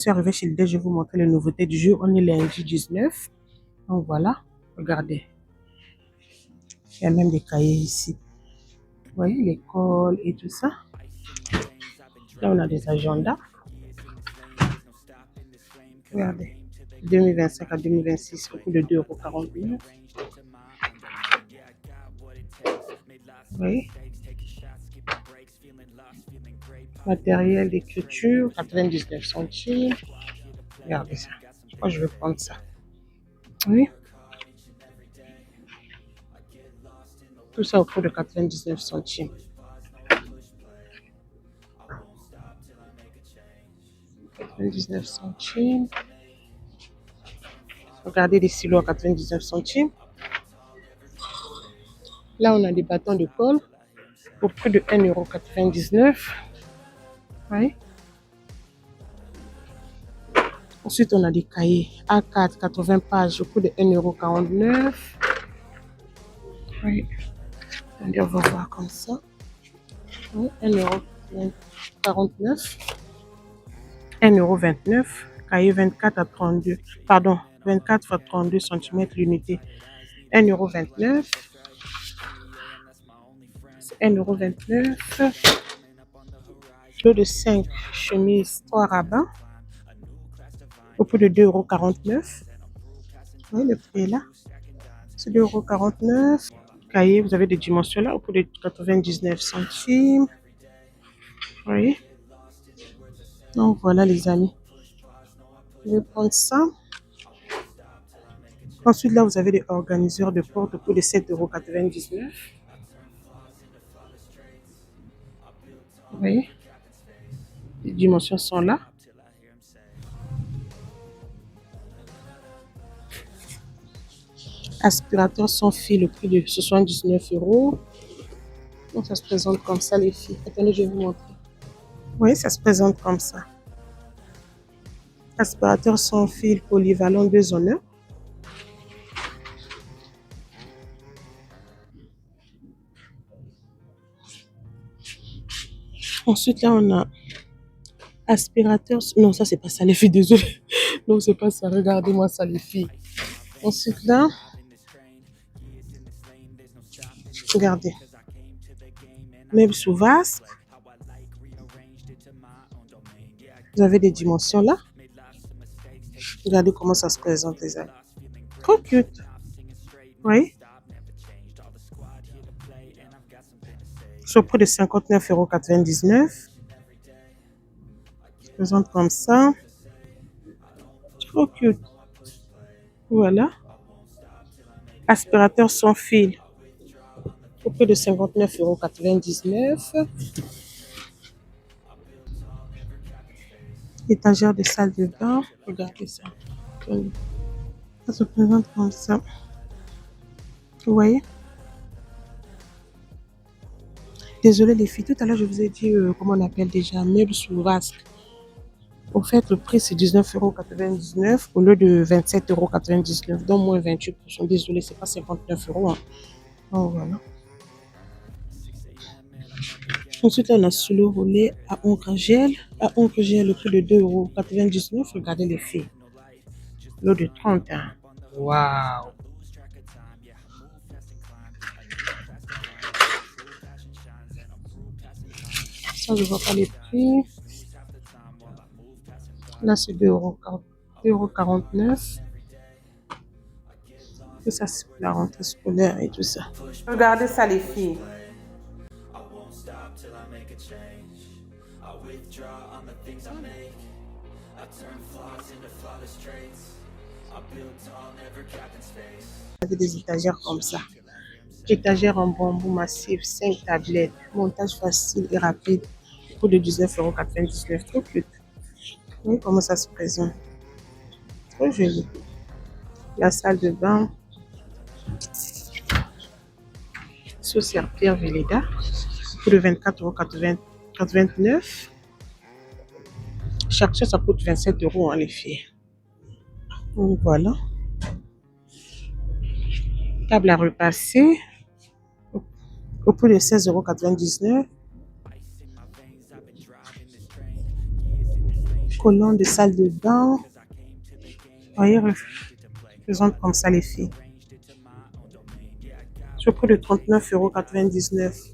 Je suis arrivée chez Lidl, je vais vous montrer les nouveautés du jour. On est lundi 19. Donc voilà, regardez. Il y a même des cahiers ici. Vous voyez, l'école et tout ça. Là, on a des agendas. Regardez. 2025 à 2026, au coût de 2,49 €. Vous voyez. Matériel d'écriture, 99 centimes. Regardez ça. Moi, je vais prendre ça. Oui. Tout ça au coût de 99 centimes. 99 centimes. Regardez les silos à 99 centimes. Là, on a des bâtons de colle au prix de 1,99 €. Oui. Ensuite, on a des cahiers A4, 80 pages au coût de 1,49 €. Oui. On va voir comme ça. Oui, 1,49 €. 1,29 €. Cahier 24 à 32. Pardon, 24 x 32 cm l'unité. 1,29 €. 1,29 €. Lot de 5 chemises 3 rabats au prix de 2,49 €. Oui, le prix est là. C'est 2,49 €. Cahier, vous avez des dimensions là au prix de 99 centimes. Oui. Donc voilà les amis. Je vais prendre ça. Ensuite là, vous avez des organiseurs de porte au prix de 7,99 €. Oui. Les dimensions sont là. Aspirateur sans fil au prix de 79 €. Donc ça se présente comme ça les filles. Attendez, je vais vous montrer. Oui, ça se présente comme ça. Aspirateur sans fil polyvalent 2 en 1. Ensuite là, on a aspirateur. Non, ça c'est pas ça les filles, désolé. Non, c'est pas ça. Regardez-moi ça les filles. Ensuite là, regardez. Meuble sous vasque. Vous avez des dimensions là. Regardez comment ça se présente les amis. Trop cute. Oui. C'est au prix de 59,99 €. Se présente comme ça. Trop cute. Voilà. Aspirateur sans fil au prix de 59,99 €. Étagère de salle de bain. Regardez ça. Ça se présente comme ça. Vous voyez? Désolée les filles, tout à l'heure je vous ai dit comment on appelle déjà, meuble sous vasque. Au fait, le prix c'est 19,99 € au lieu de 27,99 €, donc moins 28%. Désolée, c'est pas 59 €. Hein. Donc voilà. Ensuite, là, on a sous le roulé à encre gel. À encre gel, le prix de 2,99 €. Regardez les filles. L'eau de 30. Hein. Waouh! Ça, je vois pas les prix. Là, c'est 2,49 €. Et ça, c'est pour la rentrée scolaire et tout ça. Regardez ça, les filles. Vous avez des étagères comme ça. Étagère en bambou massif, 5 tablettes. Montage facile et rapide. Pour de 19,99 €. Trop cute. Vous voyez comment ça se présente. Trop joli. La salle de bain. Sous serpillère Velleda. Pour de 24,89 €. Chaque chose, ça coûte 27 € les filles. Donc voilà. Table à repasser. Au prix de 16,99 €. Collant de salle de bain. Voyez, présente comme ça les filles. Sur prix de 39,99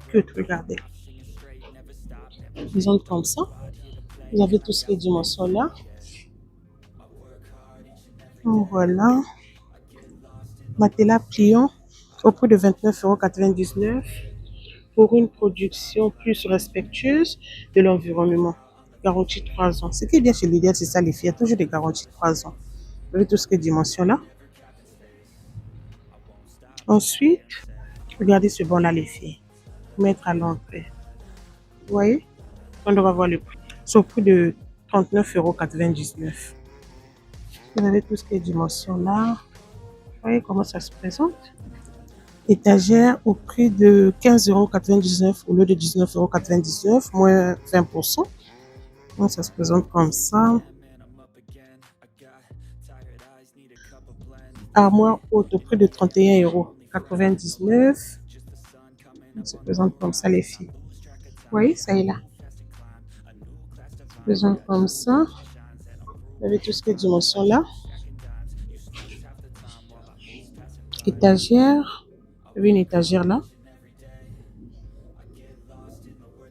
€. Que regardez. Présente comme ça. Vous avez toutes les dimensions là. Voilà. Matelas pliant au prix de 29,99 € pour une production plus respectueuse de l'environnement. Garantie 3 ans. Ce qui est bien chez Lidl, c'est ça les filles. Il y a toujours des garanties de 3 ans. Vous avez tout ce qui est dimension là. Ensuite, regardez ce bon là les filles. Mettre à l'entrée. Vous voyez? On devra voir le prix. C'est au prix de 39,99 €. Vous avez tout ce qui est dimension là. Vous voyez comment ça se présente? Étagère au prix de 15,99 € au lieu de 19,99 €, moins 20%. Donc ça se présente comme ça. Armoire haute au prix de 31,99 €. Ça se présente comme ça les filles. Vous voyez, ça est là. Ça se présente comme ça. Vous avez tout ce qui est dimension là. Étagère. Vous avez une étagère là.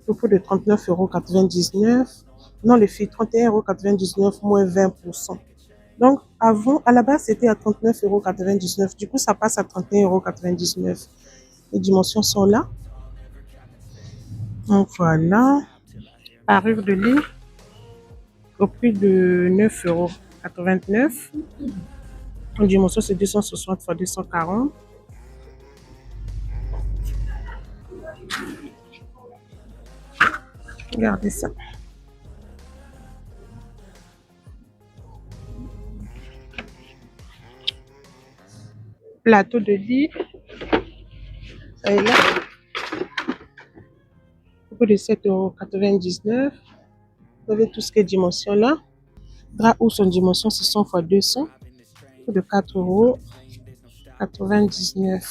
Au prix de 39,99 €. Non, les filles, 31,99 € moins 20%. Donc, avant, à la base, c'était à 39,99 €. Du coup, ça passe à 31,99 €. Les dimensions sont là. Donc, voilà. Parure de lit au prix de 9,89 €. La dimension, c'est 260 x 240. Regardez ça. Plateau de lit. Ça est là. Au prix de 7,99 €. Vous avez tout ce qui est dimension là. Drap ou son dimension, c'est 100 x 200. Au prix de 4,99 €.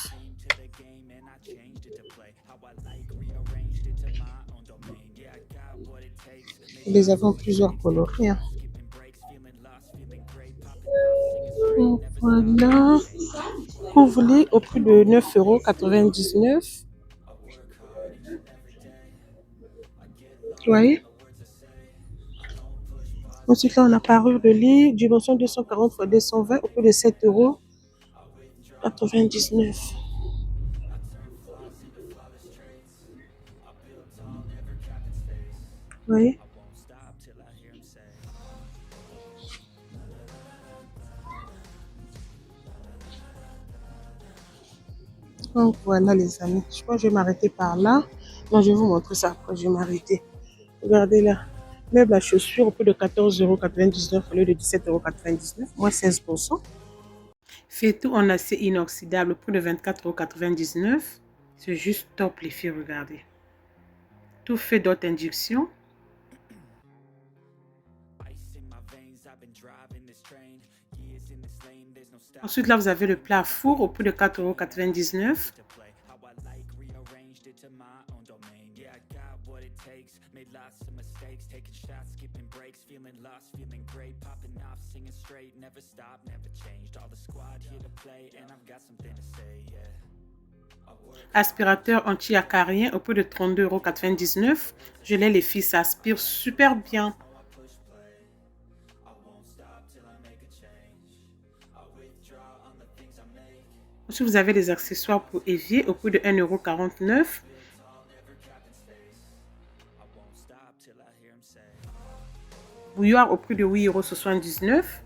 Nous les avons plusieurs coloris. Donc, voilà. Couvre-lit au prix de 9,99 €. Vous voyez? Ensuite, là, on a parure de lit, dimension 240 x 220 au prix de 7,99 €. Vous voyez? Donc, voilà, les amis. Je crois que je vais m'arrêter par là. Non, je vais vous montrer ça après. Je vais m'arrêter. Regardez là. Meuble à chaussures au prix de 14,99 € au lieu de 17,99 €, moins 16%. Fait tout en acier inoxydable au prix de 24,99 €. C'est juste top, les filles, regardez. Tout fait d'autres induction. Ensuite, là, vous avez le plat four au prix de 4,99 €. Aspirateur anti-acarien au prix de 32,99 €. Je l'ai, les filles, ça aspire super bien. Ensuite, vous avez les accessoires pour évier au prix de 1,49 €. Bouilloire au prix de 8,79 €.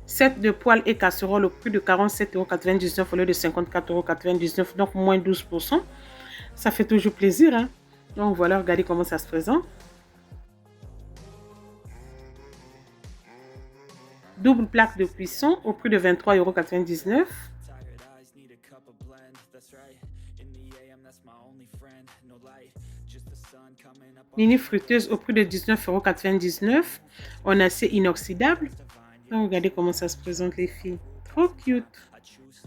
Set de poêles et casseroles au prix de 47,99 € au lieu de 54,99 €, donc moins 12%. Ça fait toujours plaisir, hein? Donc voilà, regardez comment ça se présente. Double plaque de cuisson au prix de 23,99 €. Mini friteuse au prix de 19,99 € en acier inoxydable. Donc regardez comment ça se présente, les filles. Trop cute.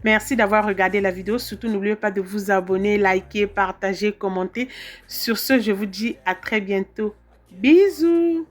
Merci d'avoir regardé la vidéo. Surtout, n'oubliez pas de vous abonner, liker, partager, commenter. Sur ce, je vous dis à très bientôt. Bisous!